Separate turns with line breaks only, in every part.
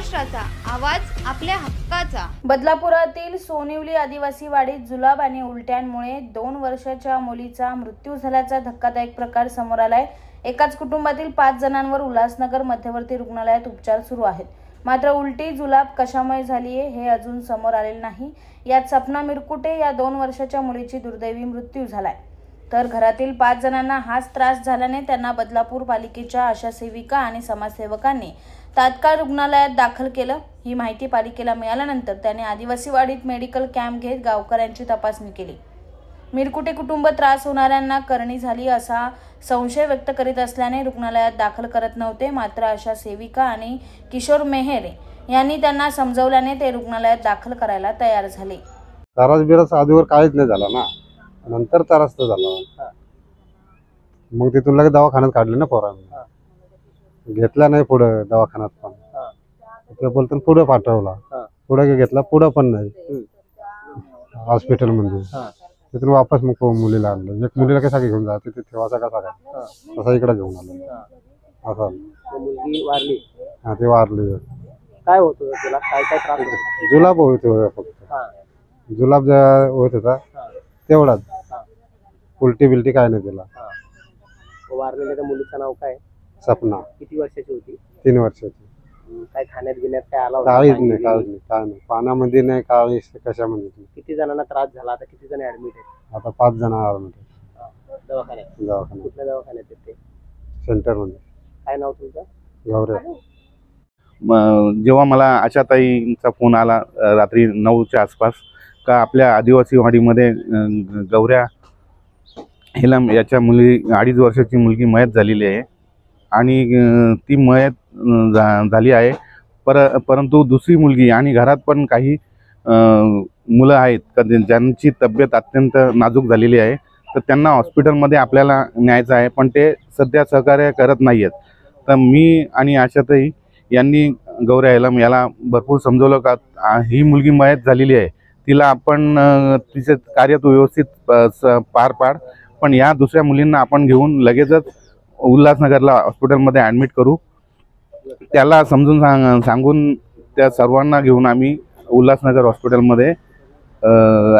महाराष्ट्राचा आवाज, आपल्या हक्काचा।
बदलापुरातील सोनिवली आदिवासी वाडीत जुलाब आणि उलट्यांमुळे 2 वर्षाच्या मुलीचा मृत्यू झाल्याचा धक्कादायक प्रकार समोर आलाय। एकाच कुटुंबातील 5 जणांवर उल्हासनगर मध्यवर्ती रुग्णालयात उपचार सुरू आहेत। मात्र उलटी जुलाब कशामुळे झाली हे अजून समोर आलेले नाही। यात सपना मिरकुटे या 2 वर्षाच्या मुलीची दुर्दैवी मृत्यू झालाय। तर घरातील 5 जणांना हाच त्रास झाल्याने त्यांना बदलापूर पालिकेच्या आशा सेविका आणि समाजसेवकांनी तात्काळ रुग्णालयात दाखल केलं। ही माहिती पालिकेला मिळाल्यानंतर त्याने आदिवासी वाडीत मेडिकल कॅम्प घेत गावकऱ्यांची तपासणी केली। मिरकुटे कुटुंब त्रास होणाऱ्यांना करणी झाली असा संशय व्यक्त करीत असल्याने रुग्णालयात दाखल करत नव्हते। मात्र आशा सेविका आणि किशोर मेहर यांनी त्यांना समजवल्याने ते रुग्णालयात दाखल करायला तयार झाले।
त्रास बिरास आधीवर काहीच नाही झाला ना, नंतर त्रास तर झाला। मग तिथून लगेच दवाखान्यात काढले ना पोरांनी, घेतला नाही पुढे दवाखान्यात पण ते बोलतो पुढे पाठवला, पुढे घेतला पुढे पण नाही हॉस्पिटल मध्ये। तिथून वापस मग मुलीला आणलं। एक मुलीला कसा घेऊन जा तिथे ठेवायचा कसा काय, तसा इकडे घेऊन आलो असं।
मुलगी वारली?
हा, ती वारली।
काय होत होतं तिला, काय काय त्रास होत?
जुलाब होत होता, फक्त जुलाब होत होता तेवढाच, उलटी बिलटी काय नाही तिला।
वारलेल्या त्या मुलीचं नाव काय?
सपना।
किती वर्षाची होती?
3 वर्षाची।
काय खाण्यात बिण्यात काय आला होता?
काहीच नाही, काय नाही, पाण्यामध्ये नाही, काय कशामध्ये नाही।
किती जणांना त्रास झाला? आता किती जण ऍडमिट आहेत?
आता 5 जण ऍडमिट आहेत
दवाखान्यात। कुठल्या दवाखान्यात आहेत ते?
सेंटर मध्ये।
काय नाव तुमचं?
गौऱ्या।
जेव्हा मला आशाताईंचा फोन आला रात्री 9च्या आसपास का आपल्या आदिवासी वाडीमध्ये गौऱ्या हेलम याच्या मुली 2.5 वर्षाची मुलगी मयत झालेली आहे आणि ती मयत झाली आहे। परंतु दुसरी मुलगी आणि घरात पण काही मुलं आहेत का ज्यांची तब्येत अत्यंत नाजूक झालेली आहे, तर त्यांना हॉस्पिटलमध्ये आपल्याला न्यायचं आहे, पण ते सध्या सहकार्य करत नाही आहेत। तर मी आणि आशाताई यांनी गौऱ्या हेलम याला भरपूर समजवलं का ही मुलगी मयत झालेली आहे, तिला आपण तिचे कार्य तू व्यवस्थित पार पाड, पण या दुसऱ्या मुलींना आपण घेऊन लगेचच उल्हासनगरला हॉस्पिटलमध्ये ॲडमिट करू। त्याला समजून सांगून त्या सर्वांना घेऊन आम्ही उल्हासनगर हॉस्पिटलमध्ये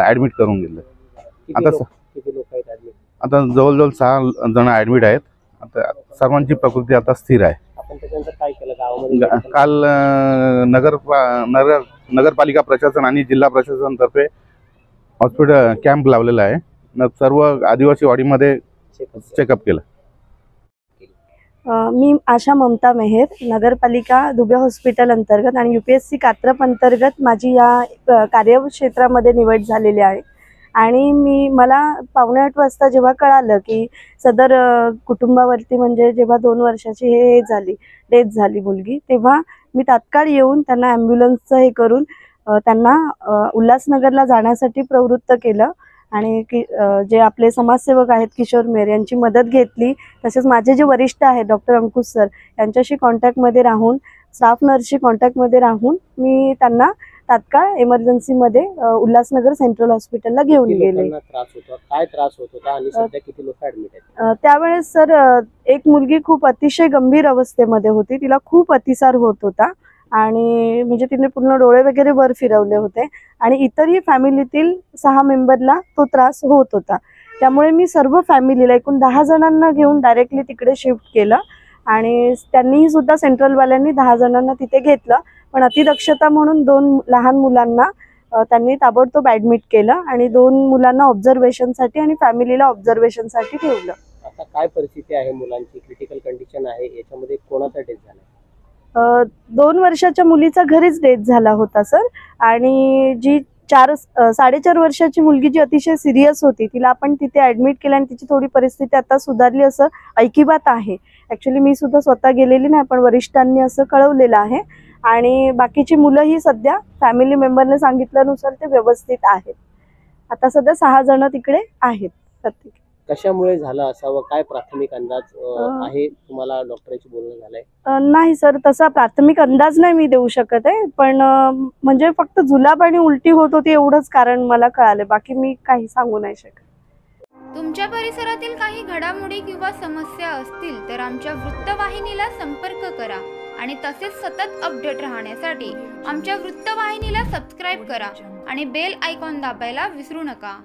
ॲडमिट करून गेलो।
किती लोक आहेत ऍडमिट?
आता जवळजवळ 6 जण ॲडमिट आहेत। आता सर्वांची प्रकृती आता स्थिर आहे।
आपण त्याच्यानंतर काय केलं गावामध्ये?
काल नगरपालिका प्रशासन आणि जिल्हा प्रशासनातर्फे हॉस्पिटल कॅम्प लावलेला आहे। सर्व आदिवासी वाडीमध्ये चेकअप केलं।
मी आशा ममता मेहर, नगरपालिका दुबे हॉस्पिटल अंतर्गत आणि UPSC कात्रप अंतर्गत माझी या कार्यक्षेत्रामध्ये निवड झालेली आहे। आणि मला 7:45 वाजता जेव्हा कळालं की सदर कुटुंबावरती म्हणजे जेव्हा 2 वर्षाची डेथ झाली मुलगी, तेव्हा मी तात्काळ येऊन त्यांना ॲम्ब्युलन्सचं हे करून त्यांना उल्हासनगरला जाण्यासाठी प्रवृत्त केलं। आणि जे आपले समाजसेवक आहेत किशोर मेहर यांची मदत घेतली। तसेच माझे जे वरिष्ठ आहेत डॉक्टर अंकुश सर यांच्याशी कॉन्टॅक्टमध्ये राहून, स्टाफ नर्सशी कॉन्टॅक्टमध्ये राहून मी त्यांना तात्काळ इमर्जन्सीमध्ये उल्हासनगर सेंट्रल हॉस्पिटलला घेऊन गेले।
काय त्रास होत होता आणि सध्या किती लोक ऍडमिट आहेत?
त्यावेळेस सर एक मुलगी खूप अतिशय गंभीर अवस्थेमध्ये होती, तिला खूप अतिसार होत होता आणि म्हणजे तिने पूर्ण डोळे वगैरे वर फिरवले होते आणि इतरही फॅमिलीतील 6 मेंबरला तो त्रास होत होता। त्यामुळे मी सर्व फॅमिलीला एकूण 10 जणांना घेऊन डायरेक्टली तिकडे शिफ्ट केलं आणि त्यांनीही सुद्धा सेंट्रलवाल्यांनी 10 जणांना तिथे घेतलं। पण अतिदक्षता म्हणून 2 लहान मुलांना त्यांनी ताबडतोब ॲडमिट केलं आणि 2 मुलांना ऑब्झर्वेशनसाठी आणि फॅमिलीला ऑब्झर्वेशनसाठी ठेवलं।
आता काय परिस्थिती आहे मुलांची? क्रिटिकल कंडिशन आहे, याच्यामध्ये कोणाचा डेथ झाला?
2 वर्षाच्या मुलीचा घरीच डेथ झाला होता सर। आणि जी 4.5 वर्षाची मुलगी जी अतिशय सिरियस होती तिला आपण तिथे ॲडमिट केलं आणि तिची थोडी परिस्थिती आता सुधारली असं ऐकिवात आहे। ॲक्च्युली मी सुद्धा स्वतः गेलेली नाही, पण वरिष्ठांनी असं कळवलेलं आहे आणि बाकीची मुलंही सध्या फॅमिली मेंबरने सांगितल्यानुसार ते व्यवस्थित आहेत। आता सध्या 6 जण तिकडे आहेत प्रत्येक।
कशामुळे झालं असावं, काय प्राथमिक अंदाज आहे तुम्हाला? डॉक्टरांशी बोलणं झालंय?
नाही सर, तसा प्राथमिक अंदाज नाही मी देऊ शकत आहे, पण म्हणजे फक्त जुलाब आणि उलटी होत होती एवढंच कारण मला कळालं, बाकी मी काही सांगू नाही शकत।
तुमच्या परिसरातील काही घडामोडी किंवा समस्या असतील तर आमच्या वृत्तवाहिनीला संपर्क करा आणि तसेच सतत अपडेट राहण्यासाठी आमच्या वृत्तवाहिनीला सबस्क्राईब करा आणि बेल आयकॉन दाबायला विसरू नका.